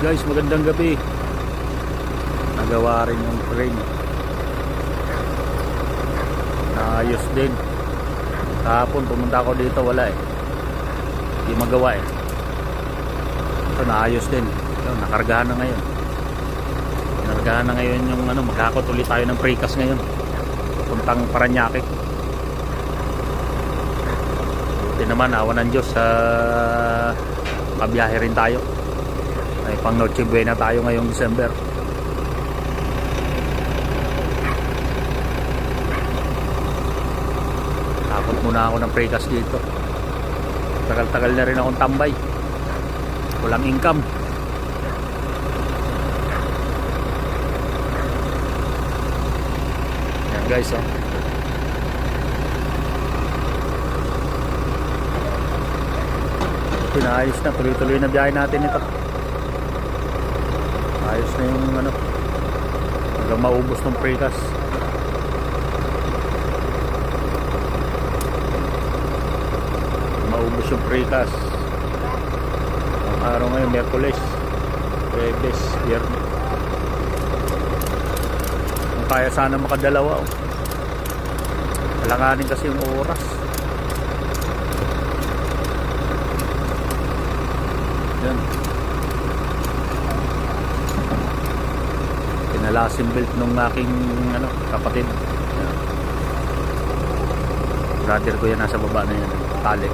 Guys, magandang gabi. Nagawa rin yung crane. Naayos din. Kahapon pumunta ako dito, wala eh. Hindi magawa eh. Ito naayos din. Ito, nakargahan na ngayon. Nakargahan na ngayon yung magkakot ulit tayo ng precast ngayon. Puntang Paranaque. Buti naman, awa ng Diyos, kabiyahe rin tayo. Ay pang Noche Buena tayo ngayong December. Takot muna ako ng precast dito. Tagal-tagal na rin akong tambay. Walang income. Yan guys, oh. Pinaayos na, tuloy-tuloy na biyahe natin ito. Ayos na yung hanggang maubos ng precast. Maubos yung precast. Ang araw ngayon, Miyerkules, Huwebes, Biyernes. Kung kaya sana makadalawa, oh. Kalanganin kasi yung oras. Yan. Pinalasim belt nung aking kapatid. Yan. Brother ko yan, nasa baba na yan, tali.